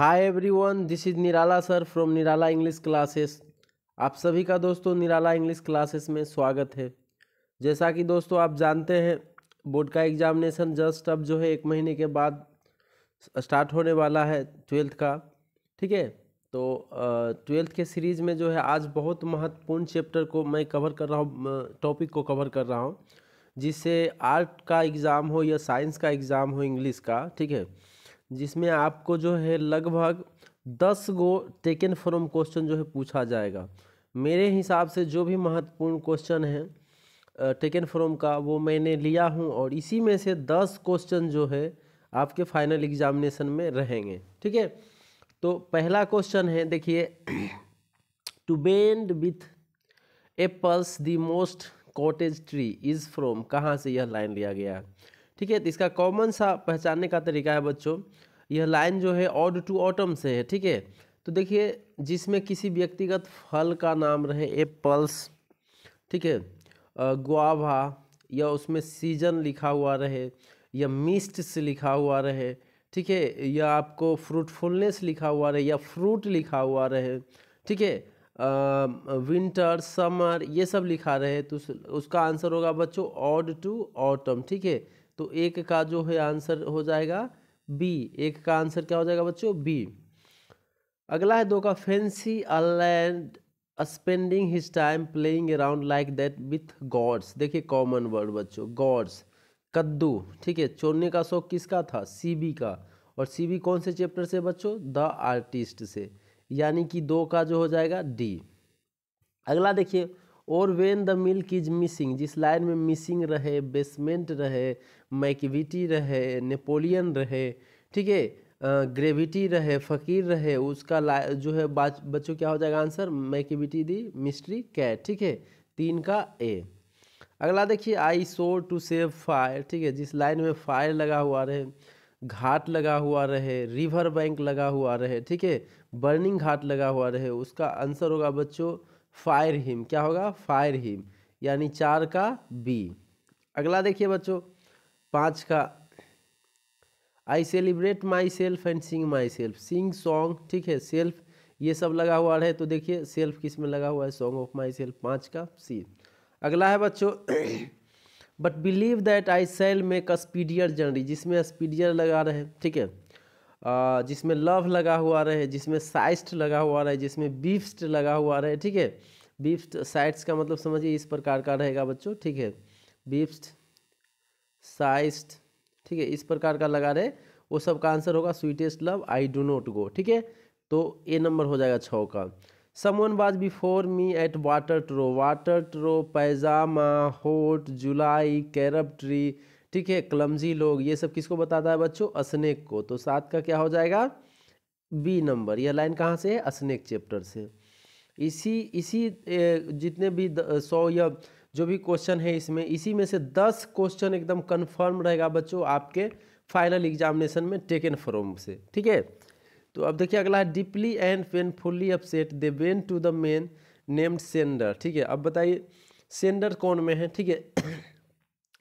Hi everyone, this is Nirala sir from Nirala English classes. आप सभी का दोस्तों निराला इंग्लिश क्लासेस में स्वागत है। जैसा कि दोस्तों आप जानते हैं, बोर्ड का एग्जामिनेशन जस्ट अब जो है 1 महीने के बाद स्टार्ट होने वाला है 12th का। ठीक है, तो 12th के सीरीज़ में जो है आज बहुत महत्वपूर्ण चैप्टर को मैं कवर कर रहा हूँ, टॉपिक को कवर कर रहा हूँ, जिससे आर्ट का एग्ज़ाम हो या साइंस का एग्ज़ाम हो इंग्लिश का। ठीक है, जिसमें आपको जो है लगभग 10 गो टेकन फ्रॉम क्वेश्चन जो है पूछा जाएगा। मेरे हिसाब से जो भी महत्वपूर्ण क्वेश्चन है टेकन फ्रॉम का वो मैंने लिया हूँ, और इसी में से 10 क्वेश्चन जो है आपके फाइनल एग्जामिनेशन में रहेंगे। ठीक है, तो पहला क्वेश्चन है, देखिए, to bend with apples the most cottage tree is from, कहाँ से यह लाइन लिया गया है। ठीक है, तो इसका कॉमन सा पहचानने का तरीका है बच्चों, यह लाइन जो है ऑड टू ऑटम से है। ठीक है, तो देखिए, जिसमें किसी व्यक्तिगत फल का नाम रहे, एप्पल्स, ठीक है, गुआवा, या उसमें सीजन लिखा हुआ रहे, या मिस्ट से लिखा हुआ रहे, ठीक है, या आपको फ्रूटफुलनेस लिखा हुआ रहे, या फ्रूट लिखा हुआ रहे, ठीक है, विंटर, समर, ये सब लिखा रहे, तो उसका आंसर होगा बच्चों ऑड टू ऑटम। ठीक है, तो एक का जो है आंसर हो जाएगा बी। एक का आंसर क्या हो जाएगा बच्चों? बी। अगला है 2 का, fancy a land spending his time playing around like that with gods. देखिए कॉमन वर्ड बच्चों, गॉड्स, कद्दू। ठीक है, चोरने का शौक किसका था? सीबी का। और सीबी कौन से चैप्टर से बच्चों? द आर्टिस्ट से। यानी कि 2 का जो हो जाएगा डी। अगला देखिए, और when the milk is missing, जिस लाइन में मिसिंग रहे, बेसमेंट रहे, मैकविटी रहे, नेपोलियन रहे, ठीक है, ग्रेविटी रहे, फ़कीर रहे, उसका जो है बच्चों क्या हो जाएगा आंसर? मैकविटी दी मिस्ट्री कैट। ठीक है, 3 का ए। अगला देखिए, आई सो टू सेव फायर। ठीक है, जिस लाइन में फायर लगा हुआ रहे, घाट लगा हुआ रहे, रिवर बैंक लगा हुआ रहे, ठीक है, बर्निंग घाट लगा हुआ रहे, उसका आंसर होगा बच्चों फायर हिम। क्या होगा? फायर हिम, यानी 4 का बी। अगला देखिए बच्चों 5 का, आई celebrate myself and sing my self, sing song, ठीक है, सेल्फ ये सब लगा हुआ रहे, तो देखिए सेल्फ किस में लगा हुआ है? सॉन्ग ऑफ माई सेल्फ, 5 का सी। अगला है बच्चों but believe that I sail make a speedier journey, जिसमें स्पीडियर लगा रहे, ठीक है, जिसमें लव लगा हुआ रहे, जिसमें साइस्ट लगा हुआ रहे, जिसमें बीफ्स्ट लगा हुआ रहे, ठीक है, बीफ्स्ट साइट्स का मतलब समझिए इस प्रकार का रहेगा बच्चों। ठीक है, बीफ्स्ट, साइस्ट, ठीक है, इस प्रकार का लगा रहे, वो सब का आंसर होगा sweetest love, I do not go. ठीक है, तो ए नंबर हो जाएगा 6 का। Someone was before me at water trough, pyjama, hot, July, carob tree, ठीक है, क्लमजी लोग, ये सब किसको बताता है बच्चों? स्नेक को। तो 7 का क्या हो जाएगा? B number. यह लाइन कहाँ से है? स्नेक चैप्टर से। इसी जितने भी 100 या जो भी क्वेश्चन है इसमें, इसी में से 10 क्वेश्चन एकदम कंफर्म रहेगा बच्चों आपके फाइनल एग्जामिनेशन में टेकन फ्रॉम से। ठीक है, तो अब देखिए अगला है, deeply and painfully upset they went to the man named Sender. ठीक है, अब बताइए सेंडर कौन में है? ठीक है,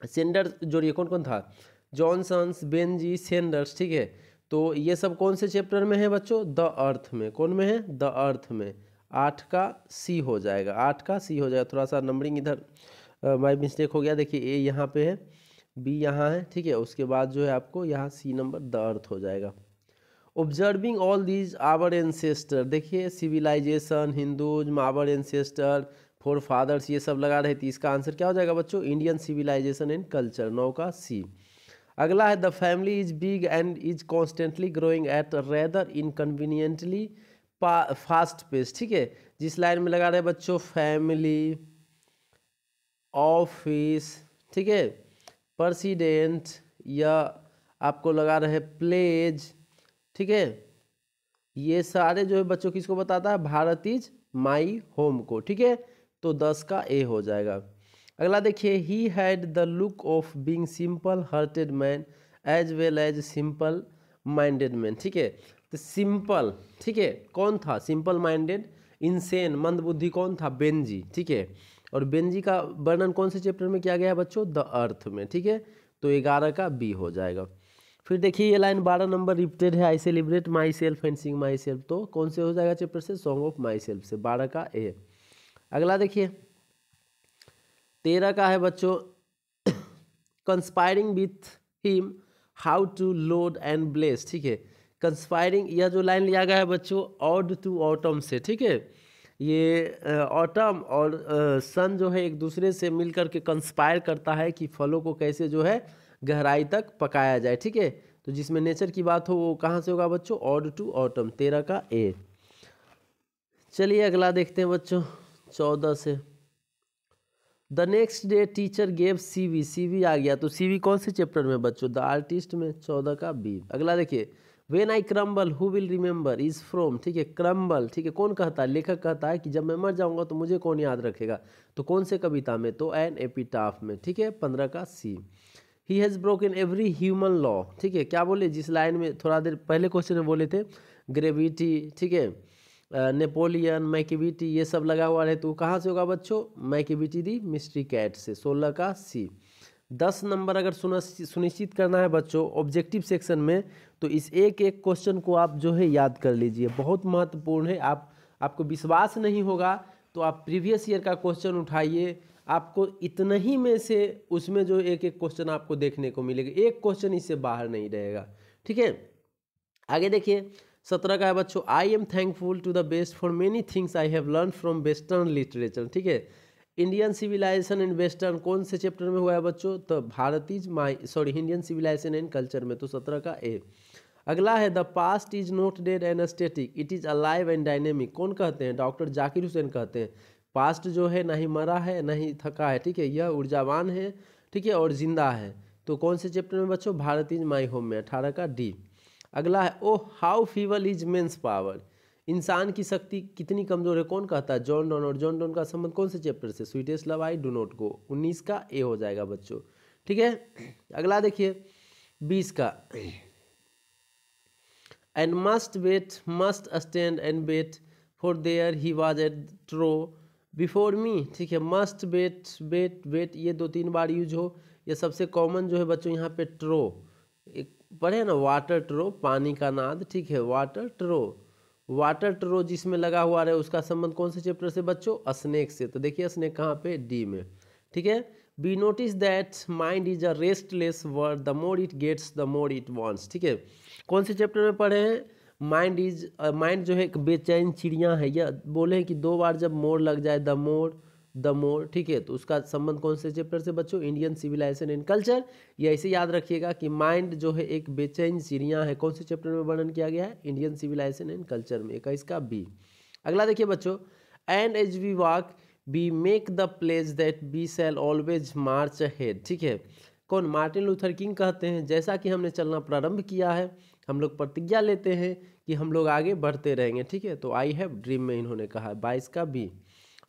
सेंडर जोड़िए, कौन कौन था? Johnsons, Benjy, Senders. ठीक है, तो ये सब कौन से चैप्टर में है बच्चों? द अर्थ में। कौन में है? द अर्थ में। 8 का सी हो जाएगा, 8 का सी हो जाएगा। थोड़ा सा नंबरिंग इधर बाई मिस्टेक हो गया, देखिए ए यहाँ पे है, बी यहाँ है, ठीक है, उसके बाद जो है आपको यहाँ सी नंबर द अर्थ हो जाएगा। Observing all these our ancestors, देखिए civilisation, Hindus, our ancestors, forefathers, ये सब लगा रहे थे, इसका आंसर क्या हो जाएगा बच्चों? इंडियन सिविलाइजेशन एंड कल्चर, 9 का सी। अगला है, the family is big and is constantly growing at rather inconveniently fast pace. ठीक है, जिस लाइन में लगा रहे बच्चों फैमिली, ऑफिस, ठीक है, प्रेसिडेंट, या आपको लगा रहे प्लेज, ठीक है, ये सारे जो है बच्चों किसको बताता है? भारत इज माई होम को। ठीक है, तो 10 का ए हो जाएगा। अगला देखिए, he had the look of being simple hearted man as well as simple minded man. ठीक है, तो सिंपल, ठीक है, कौन था? Simple minded. इंसेन, मंदबुद्धि, कौन था? बेंजी। ठीक है, और बेंजी का वर्णन कौन से चैप्टर में किया गया है बच्चों? द अर्थ में। ठीक है, तो 11 का बी हो जाएगा। फिर देखिए ये लाइन 12 नंबर रिपीटेड है, आई celebrate myself and sing my self, तो कौन से हो जाएगा चैप्टर से, सॉन्ग ऑफ माई सेल्फ से, 12 का ए। अगला देखिए 13 का है बच्चों, conspiring with him how to load and bless, ठीक है। कंस्पायरिंग, यह जो लाइन लिया गया है बच्चों ऑड टू ऑटम से, ठीक है। ये ऑटम और सन जो है एक दूसरे से मिलकर के कंस्पायर करता है कि फलों को कैसे जो है गहराई तक पकाया जाए, ठीक है। तो जिसमें नेचर की बात हो वो कहाँ से होगा बच्चों, ऑड टू ऑटम, 13 का ए। चलिए अगला देखते हैं बच्चों 14 से, the next day teacher gave CV, CV आ गया तो सीवी कौन से चैप्टर में बच्चों, द आर्टिस्ट में, 14 का बी। अगला देखिए when I crumble who will remember is from, ठीक है। क्रम्बल, ठीक है, कौन कहता है, लेखक कहता है कि जब मैं मर जाऊंगा तो मुझे कौन याद रखेगा, तो कौन से कविता में, तो एन एपिटाफ में, ठीक है, 15 का C. He has broken every human law, ठीक है, क्या बोले, जिस लाइन में थोड़ा देर पहले क्वेश्चन में बोले थे, ग्रेविटी, ठीक है, नेपोलियन, मैकिविटी, ये सब लगा हुआ है, तो कहाँ से होगा बच्चों, मैकिविटी दी मिस्ट्री कैट से, 16 का सी। 10 नंबर अगर सुनिश्चित करना है बच्चों ऑब्जेक्टिव सेक्शन में, तो इस एक एक क्वेश्चन को आप जो है याद कर लीजिए, बहुत महत्वपूर्ण है। आपको विश्वास नहीं होगा तो आप प्रीवियस ईयर का क्वेश्चन उठाइए, आपको इतना ही में से उसमें जो एक एक क्वेश्चन आपको देखने को मिलेगा, एक क्वेश्चन इससे बाहर नहीं रहेगा, ठीक है। आगे देखिए 17 का है बच्चों, I am thankful to the best for many things I have learn from western literature, ठीक है। इंडियन सिविलाइजेशन एंड वेस्टर्न कौन से चैप्टर में हुआ है बच्चों, तो Bharat is my Indian civilisation and culture में, तो 17 का ए। अगला है the past is not dead and static it is alive and dynamic, कौन कहते हैं, डॉक्टर जाकिर हुसैन कहते हैं। पास्ट जो है ना ही मरा है ना ही थका है, ठीक है, यह ऊर्जावान है, ठीक है, और जिंदा है, तो कौन से चैप्टर में बच्चों, भारत इज माई होम में, 18 का डी। अगला है oh how feeble is man's power, इंसान की शक्ति कितनी कमजोर है, कौन कहता है, जॉन डॉन, और जॉन डॉन का संबंध कौन से चैप्टर से, sweetest love I do not go, 19 का ए हो जाएगा बच्चों, ठीक है। अगला देखिए 20 का, and must wait must stand and wait for there he was at trough before me, ठीक है। मस्ट वेट वेट वेट ये 2-3 बार यूज हो, ये सबसे कॉमन जो है बच्चों यहाँ पे ट्रो, एक पढ़े ना, वाटर ट्रो, पानी का नाद, ठीक है, वाटर ट्रो, वाटर ट्रो जिसमें लगा हुआ रहे उसका संबंध कौन से चैप्टर से बच्चों, स्नेक से, तो देखिए स्नेक कहाँ पे, डी में, ठीक है। Be notice that mind is a restless word the more it gets the more it wants, ठीक है, कौन से चैप्टर में पढ़े हैं, माइंड जो है एक बेचैन चिड़िया है, यह बोले हैं कि 2 बार जब मोर लग जाए द मोर, ठीक है, तो उसका संबंध कौन से चैप्टर से बच्चों, इंडियन सिविलाइजेशन एंड कल्चर। ये ऐसे याद रखिएगा कि माइंड जो है एक बेचैन चिड़िया है, कौन से चैप्टर में वर्णन किया गया है, इंडियन सिविलाइजेशन एंड कल्चर में, 21 का बी। अगला देखिए बच्चों, and as we walk we make the place that we shall always march ahead, ठीक है, कौन, मार्टिन लूथर किंग कहते हैं, जैसा कि हमने चलना प्रारंभ किया है हम लोग प्रतिज्ञा लेते हैं कि हम लोग आगे बढ़ते रहेंगे, ठीक है, तो आई हैव ड्रीम में इन्होंने कहा है, 22 का बी।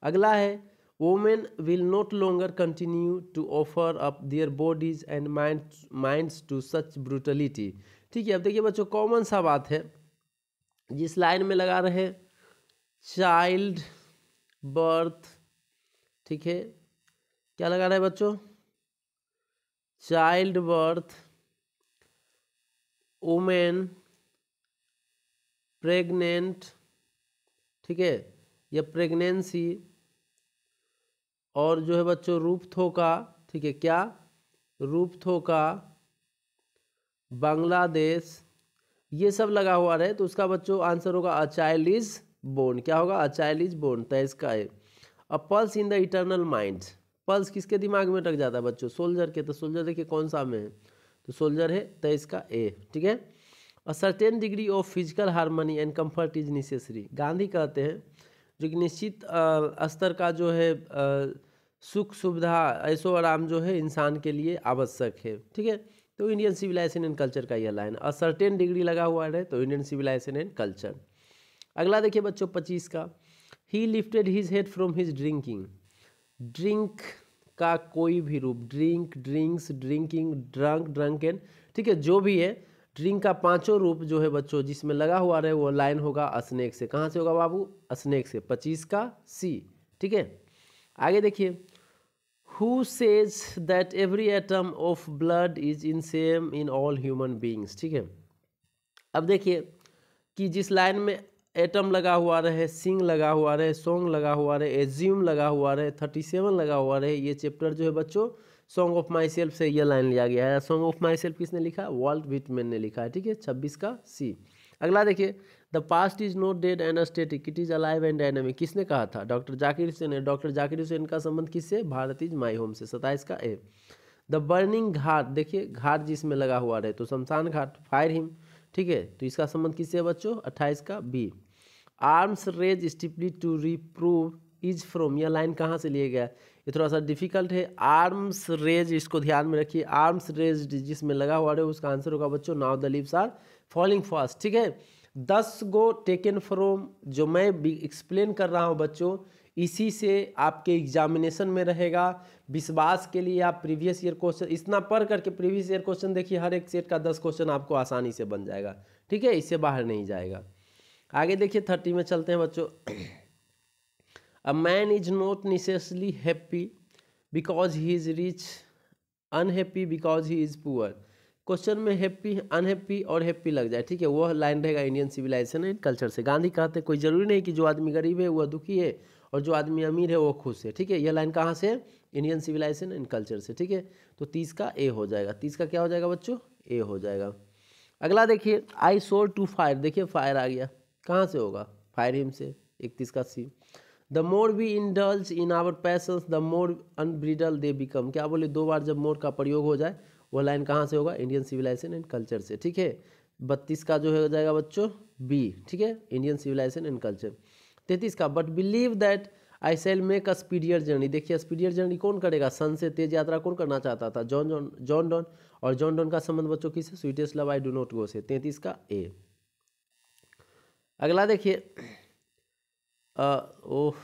अगला है women will not longer continue to offer up their bodies and minds to such brutality, ठीक है। अब देखिए बच्चों कॉमन सा बात है, जिस लाइन में लगा रहे चाइल्ड बर्थ, ठीक है, क्या लगा रहा है बच्चों, चाइल्ड बर्थ, वुमेन प्रेग्नेंट, ठीक है, या प्रेगनेंसी, और जो है बच्चों रूपथोका, ठीक है, क्या, रूपथोका, बांग्लादेश, ये सब लगा हुआ रहे, तो उसका बच्चों आंसर होगा अ चाइल्ड इज बोर्न, क्या होगा, अ चाइल्ड इज बोर्न, 23 का है। अ pulse in the eternal mind, pulse किसके दिमाग में अटक जाता है बच्चों, सोल्जर के, तो सोल्जर देखिए कौन सा में है, तो सोल्जर है, 23 का ए, ठीक है। A certain degree of physical harmony and comfort is necessary, Gandhi कहते हैं जो कि निश्चित स्तर का जो है सुख सुविधा ऐशो आराम जो है इंसान के लिए आवश्यक है, ठीक है, तो इंडियन सिविलाइजेशन एंड कल्चर का यह लाइन, अ सर्टेन डिग्री लगा हुआ है तो इंडियन सिविलाइजेशन एंड कल्चर। अगला देखिए बच्चों 25 का, ही lifted his head from his drinking, drink का कोई भी रूप, drink, drinks, drinking, drunk, drunken, ठीक है, जो भी है, ड्रिंक का 5 रूप जो है बच्चों जिसमें लगा हुआ रहे वो लाइन होगा स्नेक से, कहाँ से होगा बाबू, स्नेक से, 25 का सी, ठीक है। आगे देखिए who says that every atom of blood is in same in all human beings. ठीक है, अब देखिए कि जिस लाइन में एटम लगा हुआ रहे, सिंग लगा हुआ रहे, सॉन्ग लगा हुआ रहे, एज्यूम लगा हुआ रहे, 37 लगा हुआ रहे, ये चैप्टर जो है बच्चों सॉन्ग ऑफ माई सेल्फ से ये लाइन लिया गया है। सॉन्ग ऑफ माई सेल्फ किसने लिखा? वॉल्ट व्हिटमैन ने लिखा है। ठीक है, 26 का सी। अगला देखिए, the past is not dead and static, it is alive and dynamic, किसने कहा था? डॉक्टर जाकिर हुसैन ने। डॉक्टर जाकिर हुसैन का संबंध किससे? भारत इज माई होम से, 27 का ए। द बर्निंग घाट, देखिए घाट जिसमें लगा हुआ रहे तो शमशान घाट, फायर हिम। ठीक है, तो इसका संबंध किससे है बच्चों? 28 का B. Arms raise stiffly to reprove is from, यह लाइन कहाँ से लिया गया? ये थोड़ा सा डिफिकल्ट है। आर्म्स रेज, इसको ध्यान में रखिए, आर्म्स रेज जिसमें लगा हुआ है उसका आंसर होगा बच्चों now the leaves are falling fast. ठीक है, 10 गो टेकन फ्रॉम, जो मैं एक्सप्लेन कर रहा हूँ बच्चों, इसी से आपके एग्जामिनेशन में रहेगा। विश्वास के लिए आप प्रीवियस ईयर क्वेश्चन इतना पढ़ करके प्रीवियस ईयर क्वेश्चन देखिए, हर एक सेट का 10 क्वेश्चन आपको आसानी से बन जाएगा। ठीक है, इससे बाहर नहीं जाएगा। आगे देखिए 30 में चलते हैं बच्चों। A man is not necessarily happy because he is rich, unhappy because he is poor. Question में हैप्पी, अनहैप्पी और हैप्पी लग जाए, ठीक है, वह लाइन रहेगा इंडियन सिविलाइजेशन एंड कल्चर से। गांधी कहते हैं कोई जरूरी नहीं कि जो आदमी गरीब है वह दुखी है और जो आदमी अमीर है वो खुश है। ठीक है, यह लाइन कहाँ से? इंडियन सिविलाइजेशन एंड कल्चर से। ठीक है, तो 30 का ए हो जाएगा। 30 का क्या हो जाएगा बच्चों? ए हो जाएगा। अगला देखिए, आई सोर टू फायर, देखिए फायर आ गया, कहाँ से होगा? फायर हिम से, 31 का C. The more we indulge in our passions the more unbridled they become, क्या बोले? 2 बार जब मोर का प्रयोग हो जाए, वो लाइन कहाँ से होगा? इंडियन सिविलाइजेशन एंड कल्चर से। ठीक है, 32 का जो हो जाएगा बच्चों बी। ठीक है, इंडियन सिविलाइजेशन एंड कल्चर। 33 का, but believe that I sail make a speedier journey, देखिए स्पीडियर जर्नी कौन करेगा? सन से तेज यात्रा कौन करना चाहता था? John Donne. और जॉन डॉन का संबंध बच्चों किससे? Sweetest love I do not go से, 33 का ए। अगला देखिए, ओह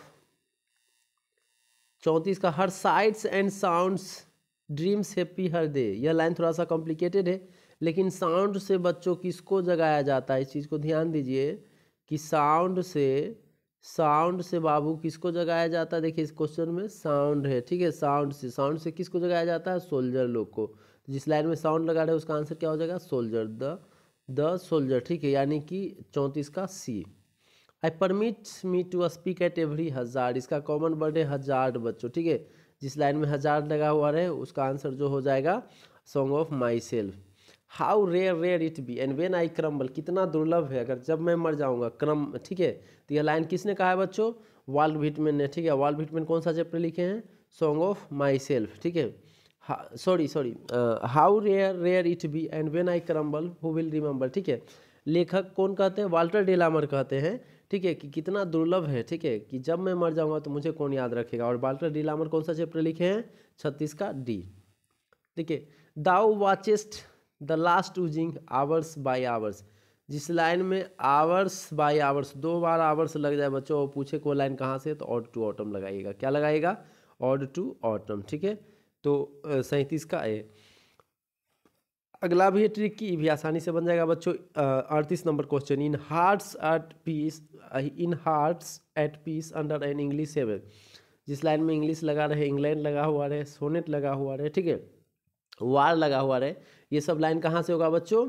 34 का, her sights and sounds dreams happy her day, यह लाइन थोड़ा सा कॉम्प्लिकेटेड है, लेकिन साउंड से बच्चों किसको जगाया जाता है? इस चीज़ को ध्यान दीजिए कि साउंड से बाबू किसको जगाया जाता है? देखिए इस क्वेश्चन में साउंड है। ठीक है, साउंड से किसको जगाया जाता है? सोल्जर लोग को। जिस लाइन में साउंड लगा रहे हैं उसका आंसर क्या हो जाएगा? Soldier, the soldier. ठीक है, यानी कि 34 का C. I permit me to speak at every hazard, इसका कॉमन वर्ड है हजार बच्चों। ठीक है, जिस लाइन में हजार लगा हुआ रहे उसका आंसर जो हो जाएगा song of myself. How rare it be and when I crumble, कितना दुर्लभ है अगर जब मैं मर जाऊंगा, क्रम। ठीक है, तो यह लाइन किसने कहा है बच्चों? वॉल्ट व्हिटमैन ने। ठीक है, वॉल्ट व्हिटमैन कौन सा चैप्टर लिखे हैं? Song of myself. ठीक है, sorry how rare it be and when I crumble who will remember. ठीक है, लेखक कौन कहते हैं? वाल्टर डेलामर कहते हैं। ठीक है, कि कितना दुर्लभ है, ठीक है, कि जब मैं मर जाऊंगा तो मुझे कौन याद रखेगा। और वाल्टर डेलामर कौन सा चैप्टर लिखे हैं? 36 का डी। ठीक है, thou watchest the last oozing hours by hours, जिस लाइन में आवर्स बाय आवर्स 2 बार आवर्स लग जाए बच्चों और पूछे को लाइन कहाँ से, तो ऑड टू ऑटम लगाइएगा। क्या लगाइएगा? Ode to autumn. ठीक है, तो 37 का ए। अगला भी है ट्रिक की, भी आसानी से बन जाएगा बच्चों। 38 number question, in hearts at peace under an English heaven, जिस लाइन में इंग्लिश लगा रहे, इंग्लैंड लगा हुआ रहे, सोनेट लगा हुआ रहे, ठीक है, वार लगा हुआ रहे, ये सब लाइन कहाँ से होगा बच्चों?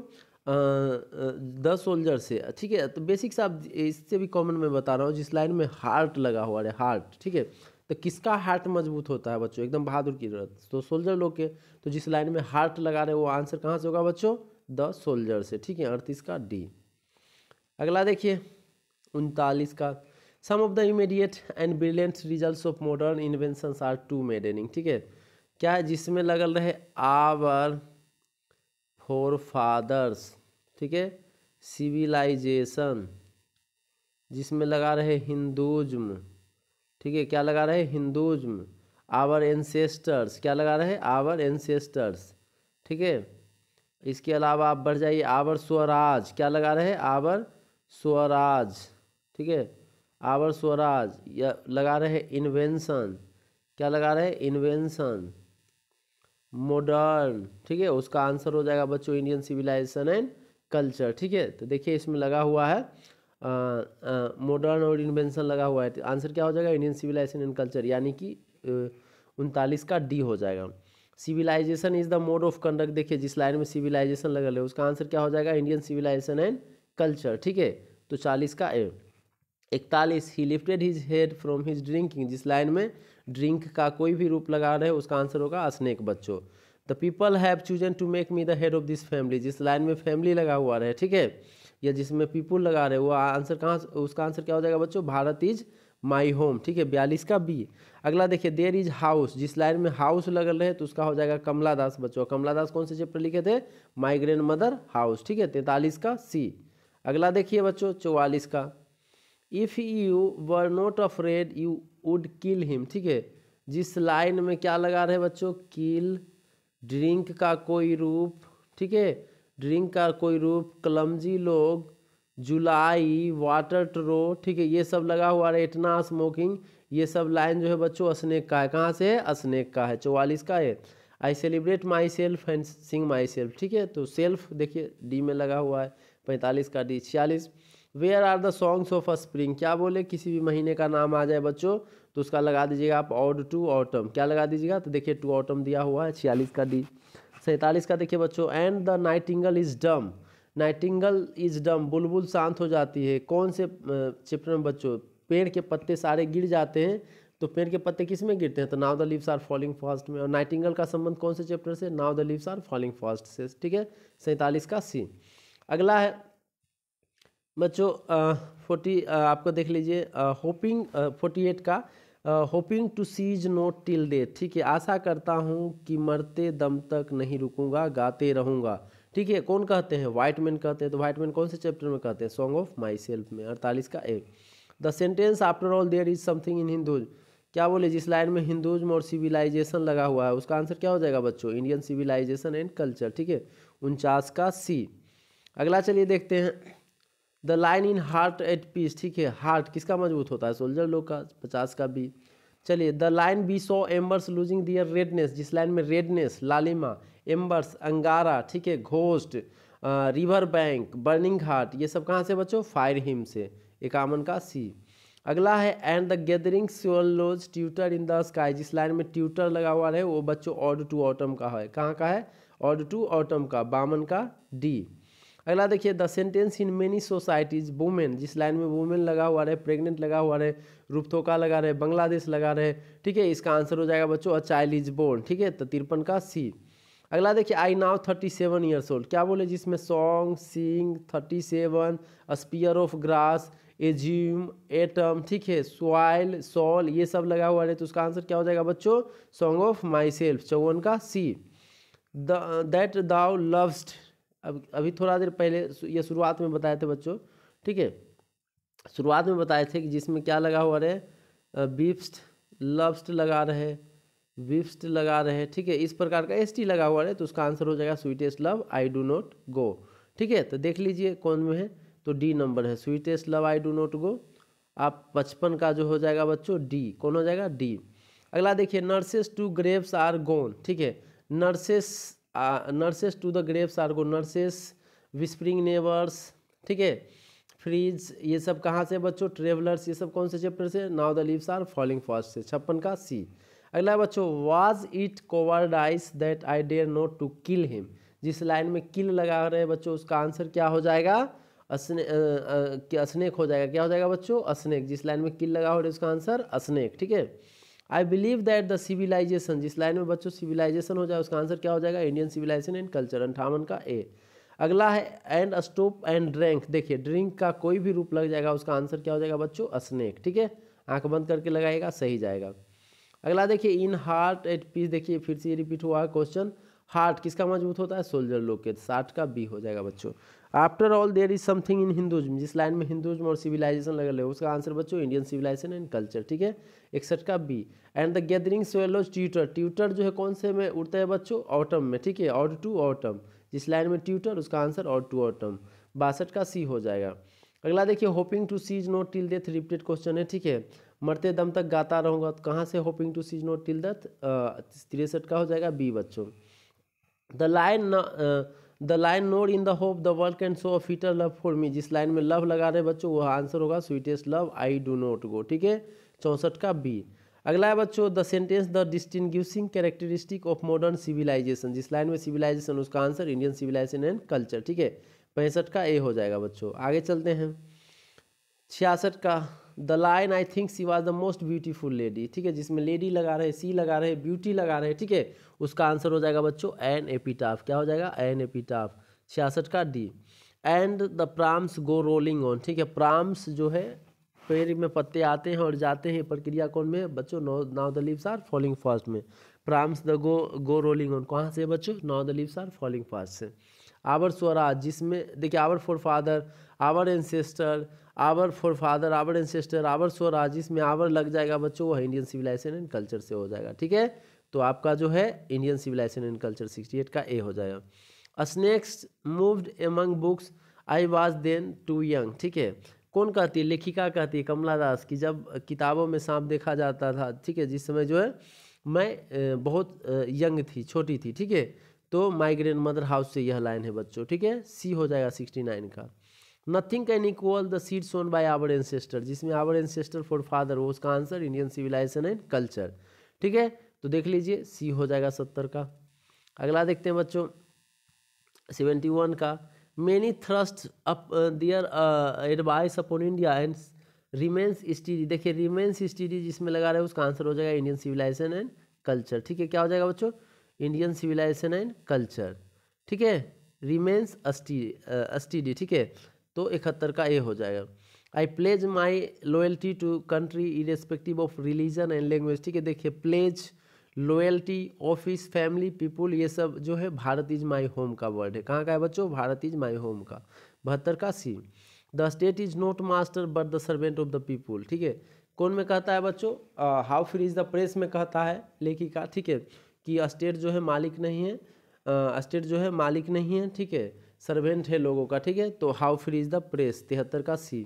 10 सोल्जर से। ठीक है, तो बेसिक साहब इससे भी कॉमन मैं बता रहा हूँ, जिस लाइन में हार्ट लगा हुआ रहे, हार्ट। ठीक है, तो किसका हार्ट मजबूत होता है बच्चों? एकदम बहादुर की जरूरत, तो सोल्जर लोग के। तो जिस लाइन में हार्ट लगा रहे वो आंसर कहाँ से होगा बच्चों? 10 सोल्जर से। ठीक है, 38 का डी। अगला देखिए 39 का, some of the immediate and brilliant results of modern inventions are too maddening. ठीक है, क्या है? जिसमें लगल रहे आवर फोर फादर्स, ठीक है, सिविलाइजेशन, जिसमें लगा रहे हिंदुज्म। ठीक है, क्या लगा रहे? हिंदुज्म। आवर एंसेस्टर्स, क्या लगा रहे? Our ancestors. ठीक है, इसके अलावा आप बढ़ जाइए, आवर स्वराज, क्या लगा रहे? आवर स्वराज। ठीक है, आवर स्वराज। या लगा रहे इन्वेंशन, क्या लगा रहे? इन्वेंशन। मॉडर्न, ठीक है, उसका आंसर हो जाएगा बच्चों इंडियन सिविलाइजेशन एंड कल्चर। ठीक है, तो देखिए इसमें लगा हुआ है मॉडर्न और इन्वेंशन लगा हुआ है, तो आंसर क्या हो जाएगा? इंडियन सिविलाइजेशन एंड कल्चर, यानी कि 39 का डी हो जाएगा। Civilization is the mode of conduct, देखिए जिस लाइन में सिविलाइजेशन लगल है उसका आंसर क्या हो जाएगा, इंडियन सिविलाइजेशन एंड कल्चर, ठीक है, तो 40 का ए। 41 ही lifted his head from his drinking, जिस लाइन में ड्रिंक का कोई भी रूप लगा रहे उसका आंसर होगा स्नेक बच्चों। The people have chosen to make me the head of this family, जिस लाइन में फैमिली लगा हुआ रहे, ठीक है, या जिसमें पीपुल लगा रहे वो आंसर कहाँ, उसका आंसर क्या हो जाएगा बच्चों, भारत इज माई होम, ठीक है, 42 का बी। अगला देखिए देयर इज हाउस, जिस लाइन में हाउस लगल रहे तो उसका हो जाएगा कमला दास बच्चों। कमला दास कौन से चैप्टर लिखे थे, माई ग्रैंड मदर हाउस, ठीक है, 43 का सी। अगला देखिए बच्चों 44 का, if you were not afraid you would kill him, ठीक है, जिस लाइन में क्या लगा रहे बच्चों, किल, ड्रिंक का कोई रूप, ठीक है, ड्रिंक का कोई रूप, क्लमजी लोग, जुलाई, वाटर ट्रो, ठीक है, ये सब लगा हुआ है, इतना स्मोकिंग, ये सब लाइन जो है बच्चों स्नेक का है, कहाँ से है, स्नेक का है, 44 का है। आई celebrate myself and sing myself, ठीक है, तो सेल्फ देखिए डी में लगा हुआ है, 45 का D. 46 where are the songs of spring, क्या बोले, किसी भी महीने का नाम आ जाए बच्चों तो उसका लगा दीजिएगा आप ऑड टू ऑटम, क्या लगा दीजिएगा, तो देखिए टू ऑटम दिया हुआ है, 46 का डी। 47 का देखिए बच्चों, and the Nightingale is dumb, Nightingale is dumb, बुलबुल शांत हो जाती है, कौन से चैप्टर में बच्चों, पेड़ के पत्ते सारे गिर जाते हैं, तो पेड़ के पत्ते किस में गिरते हैं, तो now the leaves are falling fast में, और नाइटिंगल का संबंध कौन से चैप्टर से, now the leaves are falling fast से, ठीक है, 47 का सी। अगला है बच्चों 40 आपको देख लीजिए होपिंग 48 का, hoping to cease not till death, ठीक है, आशा करता हूँ कि मरते दम तक नहीं रुकूंगा, गाते रहूँगा, ठीक है, कौन कहते हैं, व्हाइट मैन कहते हैं, तो व्हाइट मैन कौन से चैप्टर में कहते हैं, सॉन्ग ऑफ माई सेल्फ में, 48 का A. The sentence after all there is something in Hindus, क्या बोले, जिस लाइन में हिंदुज्म और सिविलाइजेशन लगा हुआ है उसका आंसर क्या हो जाएगा बच्चों, इंडियन सिविलाइजेशन एंड कल्चर, ठीक है, 49 का सी। अगला चलिए देखते हैं, the line in heart at peace, ठीक है, हार्ट किसका मजबूत होता है, सोल्जर लोग का, 50 का बी। चलिए the line B so embers losing their redness, जिस लाइन में रेडनेस, लालिमा, एम्बर्स, अंगारा, ठीक है, ghost, river bank, burning heart, ये सब कहाँ से बच्चों, फायर हिम से, 51 का सी। अगला है and the gathering swallows tutor in the sky, जिस लाइन में ट्यूटर लगा हुआ है वो बच्चों ऑड टू ऑटम का है, कहाँ का है, ऑड टू ऑटम का, 52 का डी। अगला देखिए the sentence in many societies women, जिस लाइन में वुमेन लगा हुआ रहे, प्रेग्नेंट लगा हुआ रहे, रूपथोका लगा रहे, बांग्लादेश लगा रहे, ठीक है, इसका आंसर हो जाएगा बच्चों अ चाइल्ड इज बोर्न, ठीक है, तो 53 का सी। अगला देखिए आई नाउ 37 ईयर्स ओल्ड, क्या बोले, जिसमें song, sing, 37, spear of grass, assume, atom, ठीक है, सॉइल, सॉल, ये सब लगा हुआ है, तो उसका आंसर क्या हो जाएगा बच्चों, सॉन्ग ऑफ माई सेल्फ, 54 का सी। दैट दाउ लव्स्ट, अब अभी थोड़ा देर पहले ये शुरुआत में बताए थे बच्चों, ठीक है, शुरुआत में बताए थे कि जिसमें क्या लगा हुआ रहे, बीफ्स्ट, लव्स्ट लगा रहे, विफ्स्ट लगा रहे, ठीक है, इस प्रकार का एस टी लगा हुआ है, तो उसका आंसर हो जाएगा sweetest love I do not go, ठीक है, तो देख लीजिए कौन में है, तो डी नंबर है, sweetest love I do not गो। आप 55 का जो हो जाएगा बच्चों डी, कौन हो जाएगा, डी। अगला देखिए nurses to graves are gone, ठीक है, nurses to the graves are gone, nurses, whispering neighbours, ठीक है, फ्रीज, ये सब कहाँ से बच्चों, ट्रेवलर्स, ये सब कौन से चैप्टर से, now the leaves are falling fast से, 56 का सी। अगला बच्चों was it cowardice that I dare not to kill him, जिस लाइन में किल लगा रहे हैं बच्चों उसका आंसर क्या हो जाएगा, स्नेक हो जाएगा, क्या हो जाएगा बच्चों, स्नेक, जिस लाइन में किल लगा हो रहा है उसका आंसर स्नेक, ठीक है। I believe that the civilization, जिस लाइन में बच्चों सिविलाइजेशन हो जाए उसका आंसर क्या हो जाएगा, इंडियन सिविलाइजेशन एंड कल्चर, 58 का ए। अगला है एंड स्टॉप एंड ड्रिंक, देखिए ड्रिंक का कोई भी रूप लग जाएगा उसका आंसर क्या हो जाएगा बच्चों, स्नेक, ठीक है, आंख बंद करके लगाएगा सही जाएगा। अगला देखिए इन हार्ट एट पीस, देखिए फिर से ये रिपीट हुआ है क्वेश्चन, हार्ट किसका मजबूत होता है, सोल्जर लोग के, 60 का बी हो जाएगा बच्चों। After all there is something in Hinduism, जिस लाइन में हिंदुज्म और सिविलाइजेशन लगे उसका आंसर बच्चों इंडियन सिविलाइजेशन एंड कल्चर, ठीक है, 61 का B. And the gathering swallows twitter, twitter जो है कौन से में उड़ता है बच्चों, ऑटम में, ठीक है, ऑड टू ऑटम, जिस लाइन में ट्यूटर उसका आंसर ऑड टू ऑटम, 62 का सी हो जाएगा। अगला देखिए hoping to cease not till death, repeated question है, ठीक है, मरते दम तक गाता रहूँगा, तो कहाँ से hoping to cease not till death, 63 का हो जाएगा बी बच्चों। The line not in the hope the world can show a fitter love for me, जिस लाइन में लव लगा रहे बच्चों वो आंसर होगा sweetest love I do not go, ठीक है, 64 का बी। अगला है बच्चों the sentence the distinguishing characteristic of modern civilization, जिस लाइन में सिविलाइजेशन उसका answer Indian civilisation and culture. ठीक है, 65 का ए हो जाएगा बच्चों। आगे चलते हैं 66 का the line I think she was the most beautiful lady. ठीक है, जिसमें लेडी लगा रहे, सी लगा रहे, ब्यूटी लगा रहे। ठीक है, उसका आंसर हो जाएगा बच्चों एन एपिटाफ। क्या हो जाएगा? N epitaph. 66 का D. And the prams go rolling on. ठीक है, प्राम्स जो है पेड़ में पत्ते आते हैं और जाते हैं, प्रक्रिया कौन में है बच्चों? Now the leaves are falling fast में। Prams the go rolling on कहाँ से बच्चों? Now the leaves are falling fast से। आवर स्वराज, जिसमें देखिए our forefather, our ancestor, our forefather, our ancestor, our Swaraj, जिसमें आवर लग जाएगा बच्चों वह इंडियन सिविलाइजेशन एंड कल्चर से हो जाएगा। ठीक है, तो आपका जो है इंडियन सिविलाइजेशन एंड कल्चर 68 का ए हो जाएगा। Snakes moved among books I was then too young. ठीक है, कौन कहती है? लेखिका कहती है कमला दास की, जब किताबों में सांप देखा जाता था। ठीक है, जिस समय जो है मैं बहुत यंग थी, छोटी थी। ठीक है, तो माई ग्रैंड मदर हाउस से यह लाइन है बच्चों। ठीक है, सी हो जाएगा 69 का। Nothing can equal the seed sown by our ancestor, जिसमें आवर एंसेस्टर फॉर फादर, वो उसका answer Indian civilisation and culture. ठीक है, तो देख लीजिए सी हो जाएगा 70 का। अगला देखते हैं बच्चों 71 का many thrust up their advice upon India and remains study. देखिए रिमेन्स स्टडी जिसमें लगा रहे हैं उसका आंसर हो जाएगा इंडियन सिविलाइजेशन एंड कल्चर। ठीक है, क्या हो जाएगा बच्चों? Indian civilisation and culture. ठीक है, रिमेन्स स्टडी। ठीक है, तो 71 का ए हो जाएगा। I pledge my loyalty to country irrespective of religion and language. ठीक है, देखिए pledge, loyalty, office, family, people, ये सब जो है भारत इज माई होम का वर्ड है। कहाँ का है बच्चों? भारत इज माई होम का। 72 का C. The state is not master but the servant of the people. ठीक है, कौन में कहता है बच्चों? How free is the press में कहता है लेखिका। ठीक है, कि स्टेट जो है मालिक नहीं है, स्टेट जो है मालिक नहीं है। ठीक है, सर्वेंट है लोगों का। ठीक है, तो how free is the press 73 का सी।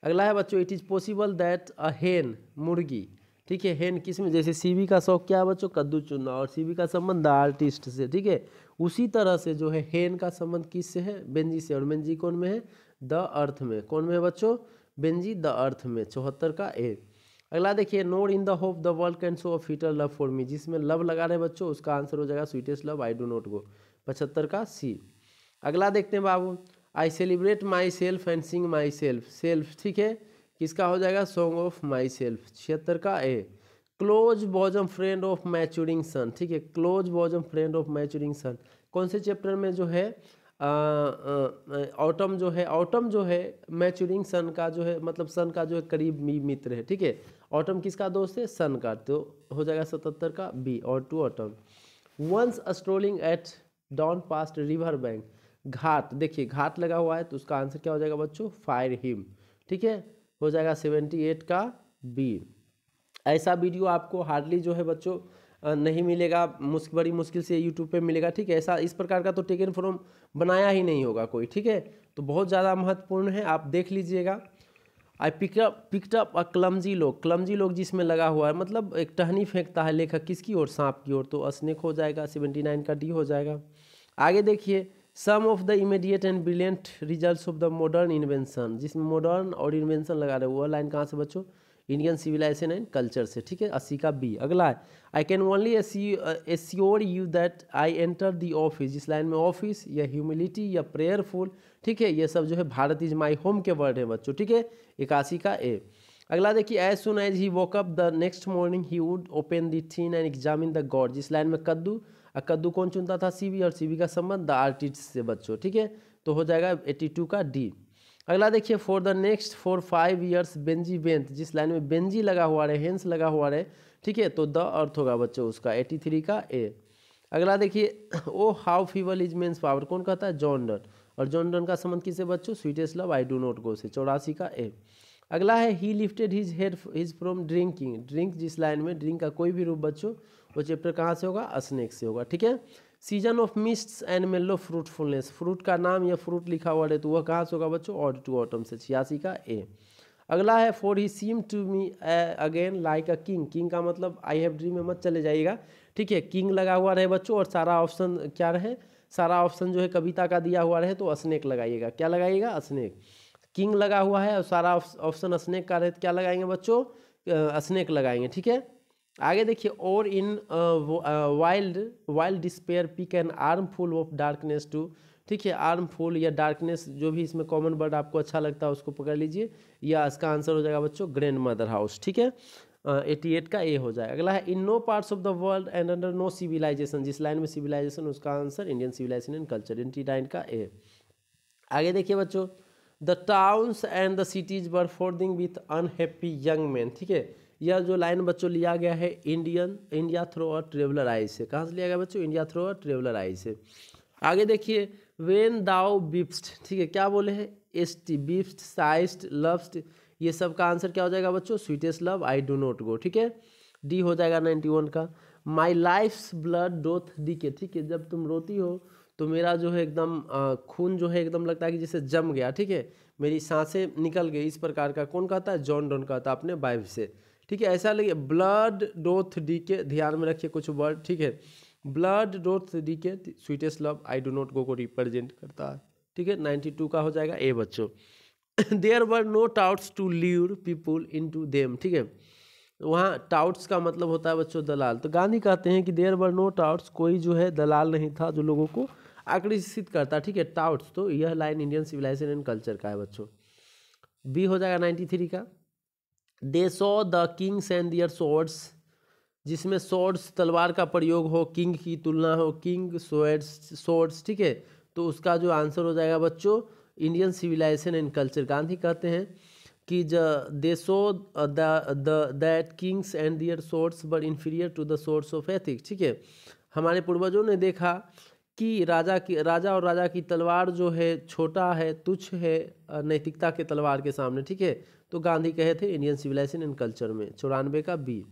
अगला है बच्चों इट इज़ पॉसिबल दैट अ हेन, मुर्गी। ठीक है, हेन किस में? जैसे सीवी का शौक क्या है बच्चों? कद्दू चुनना, और सीवी का संबंध द आर्टिस्ट से। ठीक है, उसी तरह से जो है हेन का संबंध किससे है? बेंजी से। और बेंजी कौन में है? द अर्थ में। कौन में है बच्चों? बेंजी द अर्थ में। 74 का ए। अगला देखिए nor in the hope the world can show a future love for me, जिसमें लव लगा रहे बच्चों उसका आंसर हो जाएगा sweetest love I do not go. 75 का सी। अगला देखते हैं बाबू I celebrate myself and sing myself. Self ठीक है, किसका हो जाएगा? Song of my self. 76 का ए। Close bosom friend of maturing सन। ठीक है, close bosom friend of maturing सन कौन से चैप्टर में जो है? ऑटम जो है, ऑटम जो है मैच्योरिंग सन का जो है, मतलब सन का जो है करीब मित्र है। ठीक है, ऑटम किसका दोस्त है? सन का, तो हो जाएगा 77 का बी और to autumn. Once strolling at dawn past river bank. Ghat, देखिए घाट लगा हुआ है तो उसका आंसर क्या हो जाएगा बच्चों? Fire him. ठीक है, हो जाएगा 78 का बी। ऐसा वीडियो आपको हार्डली जो है बच्चों नहीं मिलेगा, बड़ी मुश्किल से यूट्यूब पे मिलेगा। ठीक है, ऐसा इस प्रकार का तो टेकन फ्रॉम बनाया ही नहीं होगा कोई। ठीक है, तो बहुत ज़्यादा महत्वपूर्ण है, आप देख लीजिएगा। I picked up a clumsy log. Clumsy log जिसमें लगा हुआ है मतलब एक टहनी फेंकता है लेखक किसकी ओर? सांप की ओर, तो स्नेक हो जाएगा। 79 का डी हो जाएगा। आगे देखिए some of the immediate and brilliant results of the modern invention, जिसमें मॉडर्न और इन्वेंशन लगा रहे वो लाइन कहाँ से बच्चों? इंडियन सिविलाइजेशन एंड कल्चर से। ठीक है, 80 का बी। अगला है I can only assure you that I enter the office, जिस लाइन में ऑफिस या ह्यूमिलिटी या प्रेयरफुल। ठीक है, ये सब जो है भारत इज माई होम के वर्ड है बच्चों। ठीक है, 81 का ए। अगला देखिए as soon as he woke up the next morning he would open the tin and examine the gourd, जिस लाइन में कद्दू, कद्दू कौन चुनता था? सीवी, और सीवी का संबंध द आर्टिस्ट से बच्चों। ठीक है, तो हो जाएगा 82 का डी। अगला देखिए for the next 4-5 years Benjy Benth, जिस लाइन में बेंजी लगा हुआ रहे, हेंस लगा हुआ रहे। ठीक है, तो द अर्थ होगा बच्चों उसका 83 का ए। अगला देखिए ओ हाउ फीवल इज मेंस पावर, कौन कहता है? जॉन डन, और जॉन डन का संबंध किससे बच्चों? Sweetest love I do not go से। 84 का ए। अगला है ही lifted his head his from drinking. Drink जिस लाइन में ड्रिंक का कोई भी रूप बच्चों वो चैप्टर कहाँ से होगा? स्नेक से होगा। ठीक है, सीजन ऑफ मिस्ट्स एंड मेलो फ्रूटफुलनेस, फ्रूट का नाम या फ्रूट लिखा हुआ है तो वह कहाँ से होगा बच्चों? ऑड टू ऑटम से। 86 का ए। अगला है for he seem to me again like a king. King का मतलब आई हैव ड्रीम में मत चले जाइएगा। ठीक है, किंग लगा हुआ रहे बच्चों और सारा ऑप्शन क्या रहे? सारा ऑप्शन जो है कविता का दिया हुआ रहे तो स्नेक लगाइएगा। क्या लगाइएगा? स्नेक। किंग लगा हुआ है और सारा ऑप्शन स्नेक का रहे तो क्या लगाएंगे बच्चों? स्नेक लगाएंगे। ठीक है, आगे देखिए, और in wild wild despair pick an armful of darkness to, ठीक है, आर्मफुल या डार्कनेस जो भी इसमें कॉमन वर्ड आपको अच्छा लगता है उसको पकड़ लीजिए, या इसका आंसर हो जाएगा बच्चों ग्रैंड मदर हाउस, ठीक है। 88 का ए हो जाएगा। अगला है in no parts of the world and under no civilisation, जिस लाइन में सिविलाइजेशन उसका answer Indian civilisation and culture, 89 का ए। आगे देखिए बच्चों, the towns and the cities were fording with unhappy young man, ठीक है। यह जो लाइन बच्चों लिया गया है India through a traveller eye से, कहाँ से लिया गया बच्चों? India through a traveller eye से। आगे देखिए, वेन दाउ बिप्स्ट, ठीक है, क्या बोले हैं? एस्ट, बिप्स्ट, साइस्ट, लव्स्ट, ये सब का आंसर क्या हो जाएगा बच्चों? Sweetest love I do not go, ठीक है, डी हो जाएगा 91 का। माई लाइफ्स ब्लड डोथ डीके, ठीक है, जब तुम रोती हो तो मेरा जो है एकदम खून जो है एकदम लगता है कि जैसे जम गया, ठीक है, मेरी सांसें निकल गई, इस प्रकार का। कौन कहता है? जॉन डॉन कहता है अपने वाइफ से, ठीक है। ऐसा लगे ब्लड डोथ डीके, ध्यान में रखिए कुछ वर्ड, ठीक है। Blood doth decay sweetest love I do not go को रिप्रेजेंट करता है, ठीक है, 92 का हो जाएगा ए बच्चों। There were no touts to lure people into them, ठीक है, वहाँ टाउट्स का मतलब होता है बच्चों दलाल। तो गांधी कहते हैं कि देयर वर नो टाउट्स, कोई जो है दलाल नहीं था जो लोगों को आकर्षित करता, ठीक है, टाउट्स। तो यह line Indian civilisation and culture का है बच्चों, बी हो जाएगा 93 का। They saw the kings and their swords, जिसमें स्वॉर्ड्स तलवार का प्रयोग हो, किंग की तुलना हो, किंग स्वॉर्ड्स, ठीक है, तो उसका जो आंसर हो जाएगा बच्चों Indian civilisation and culture. Gandhi कहते हैं कि they saw that kings and their swords were inferior to the swords of ethics, ठीक है, हमारे पूर्वजों ने देखा कि राजा और राजा की तलवार जो है छोटा है, तुच्छ है नैतिकता के तलवार के सामने, ठीक है। तो गांधी कहे थे इंडियन सिविलाइजेशन एंड कल्चर में, 94 का बी।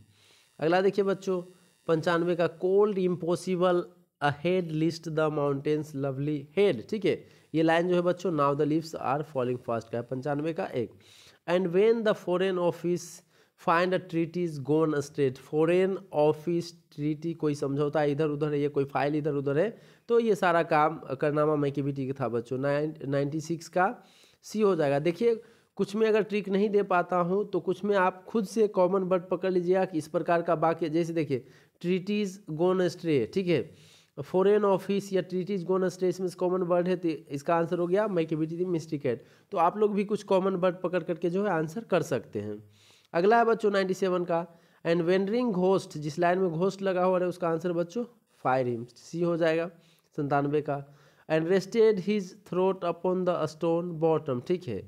अगला देखिए बच्चों, 95 का cold impossible ahead list the mountains lovely head, ठीक है, ये लाइन जो है बच्चों now the leaves are falling fast का है, 95 का एक। And when the foreign office find a treaty's gone straight, foreign office treaty कोई समझौता इधर उधर है, ये कोई फाइल इधर उधर है, तो ये सारा काम करनामा मैकेबिटी का था बच्चों, 96 का सी हो जाएगा। देखिए कुछ में अगर ट्रिक नहीं दे पाता हूँ तो कुछ में आप खुद से कॉमन वर्ड पकड़ लीजिएगा कि इस प्रकार का वाक्य, जैसे देखिए ट्रीटीज गोन स्ट्रे, ठीक है, फॉरेन ऑफिस या ट्रीटीज गोन स्ट्रे, इसमें कॉमन वर्ड है, तो इसका आंसर हो गया मैकेबिटी दी मिस्टिकेट। तो आप लोग भी कुछ कॉमन वर्ड पकड़ करके जो है आंसर कर सकते हैं। अगला है बच्चों 97 का, एंड वेंडरिंग घोस्ट, जिस लाइन में घोस्ट लगा हुआ है उसका आंसर बच्चों फायर हिम, सी हो जाएगा 97 का। And rested his throat upon the stone bottom, ठीक है,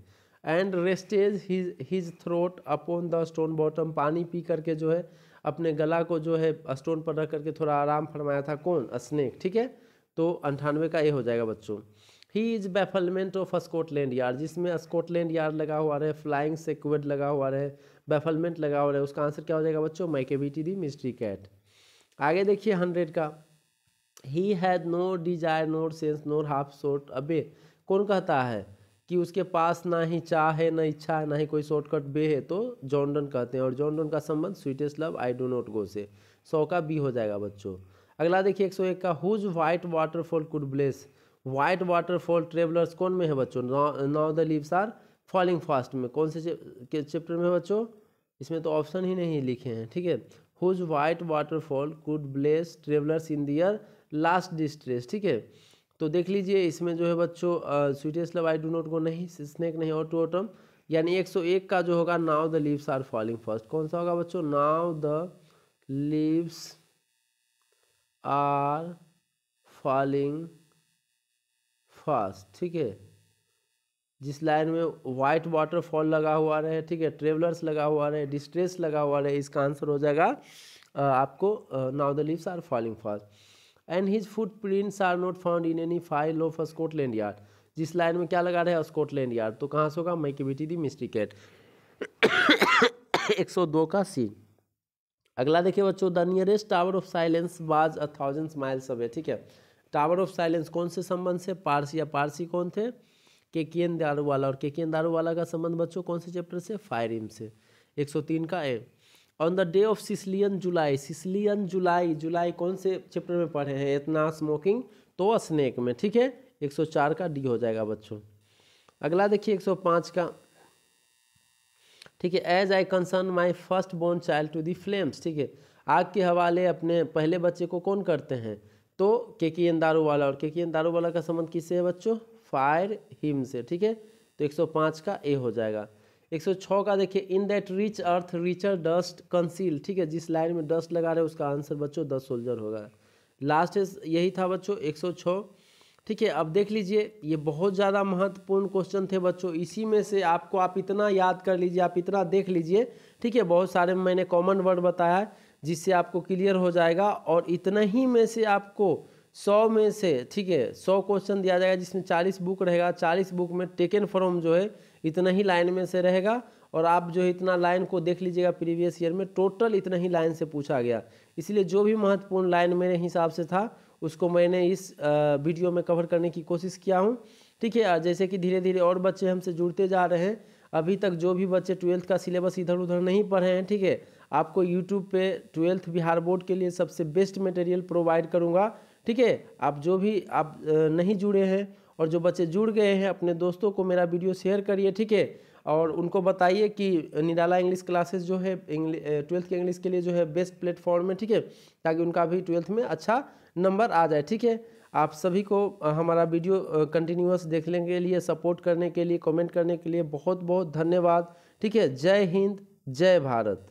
and rested his throat upon the stone bottom, पानी पी करके जो है अपने गला को जो है स्टोन पर रख करके थोड़ा आराम फरमाया था, कौन? स्नेक, ठीक है, तो 98 का ये हो जाएगा बच्चों। He is bafflement of Scotland Yard, जिसमें स्कॉटलैंड यार्ड लगा हुआ रहे, फ्लाइंग सेक्वेड लगा हुआ रहे, बैफलमेंट लगा हुआ रहे, उसका आंसर क्या हो जाएगा बच्चों? Macavity the mystery cat. आगे देखिए 100 का, he had no desire nor sense nor half short, अबे कौन कहता है कि उसके पास ना ही चाह है ना इच्छा है ना ही कोई शॉर्टकट बे है? तो जॉन डन कहते हैं, और जॉन डन का संबंध sweetest love I do not go से, 100 का बी हो जाएगा बच्चों। अगला देखिए 101 का, whose white waterfall could bless, white waterfall travellers कौन में है बच्चों? Now the leaves are falling fast में, कौन से चैप्टर में बच्चों? इसमें तो ऑप्शन ही नहीं लिखे हैं, ठीक है। Whose white waterfall could bless travellers in their last distress, ठीक है, तो देख लीजिए इसमें जो है बच्चों sweetest love I do not go नहीं, स्नेक नहीं, और टू ऑटम, यानी 101 का जो होगा now the leaves are falling first, कौन सा होगा बच्चों? Now the leaves are falling fast, ठीक है, जिस लाइन में वाइट वाटरफॉल लगा हुआ रहे, ठीक है, ट्रेवलर्स लगा हुआ रहे, डिस्ट्रेस लगा हुआ रहे, इसका आंसर हो जाएगा आपको now the leaves are falling fast. And his footprints are not found in any file of Scotland Yard, जिस लाइन में क्या लगा रहे? स्कॉटलैंड यार्ड, तो कहाँ से होगा? मैकेबिटी दी मिस्ट्री कैट, 102 का सी। अगला देखिए बच्चों, the nearest tower of silence was 1000 miles away, ठीक है, टावर ऑफ साइलेंस कौन से संबंध से? पारसी, या पारसी कौन थे? केकेएन दारूवाला, और केकेएन दारूवाला का संबंध बच्चों कौन से चैप्टर से? फायरिम से, 103 का A. On the day of Sicilian July, Sicilian July, July कौन से चैप्टर में पढ़े हैं? इतना स्मोकिंग, तो स्नेक में, ठीक है, 104 का डी हो जाएगा बच्चों। अगला देखिए 105 का, ठीक है, as I concern my first born child to the flames, ठीक है, आग के हवाले अपने पहले बच्चे को कौन करते हैं? तो के.एन. दारूवाला, और के.एन. दारूवाला का संबंध किससे है बच्चों? फायर हिम से, ठीक है। तो 105 का ए हो जाएगा। 106 का देखिए, in that rich earth richer dust conceal, ठीक है। जिस लाइन में डस्ट लगा रहे हैं उसका आंसर बच्चों द सोल्जर होगा। लास्ट यही था बच्चों 106, ठीक है। अब देख लीजिए, ये बहुत ज़्यादा महत्वपूर्ण क्वेश्चन थे बच्चों। इसी में से आपको, आप इतना याद कर लीजिए, आप इतना देख लीजिए, ठीक है। बहुत सारे मैंने कॉमन वर्ड बताया है जिससे आपको क्लियर हो जाएगा, और इतना ही में से आपको 100 में से, ठीक है, 100 क्वेश्चन दिया जाएगा जिसमें 40 बुक रहेगा। 40 बुक में टेकन फ्रॉम जो है इतना ही लाइन में से रहेगा, और आप जो है इतना लाइन को देख लीजिएगा, प्रीवियस ईयर में टोटल इतना ही लाइन से पूछा गया। इसलिए जो भी महत्वपूर्ण लाइन मेरे हिसाब से था उसको मैंने इस वीडियो में कवर करने की कोशिश किया हूँ, ठीक है। जैसे कि धीरे धीरे और बच्चे हमसे जुड़ते जा रहे हैं। अभी तक जो भी बच्चे 12th का सिलेबस इधर उधर नहीं पढ़े हैं, ठीक है, आपको यूट्यूब पे 12th बिहार बोर्ड के लिए सबसे बेस्ट मटेरियल प्रोवाइड करूँगा, ठीक है। आप जो भी आप नहीं जुड़े हैं और जो बच्चे जुड़ गए हैं, अपने दोस्तों को मेरा वीडियो शेयर करिए, ठीक है। और उनको बताइए कि निराला इंग्लिश क्लासेस जो है 12th के इंग्लिश के लिए जो है बेस्ट प्लेटफॉर्म है, ठीक है, ताकि उनका भी 12th में अच्छा नंबर आ जाए, ठीक है। आप सभी को हमारा वीडियो कंटिन्यूअस देखने के लिए, सपोर्ट करने के लिए, कमेंट करने के लिए बहुत बहुत धन्यवाद, ठीक है। जय हिंद, जय भारत।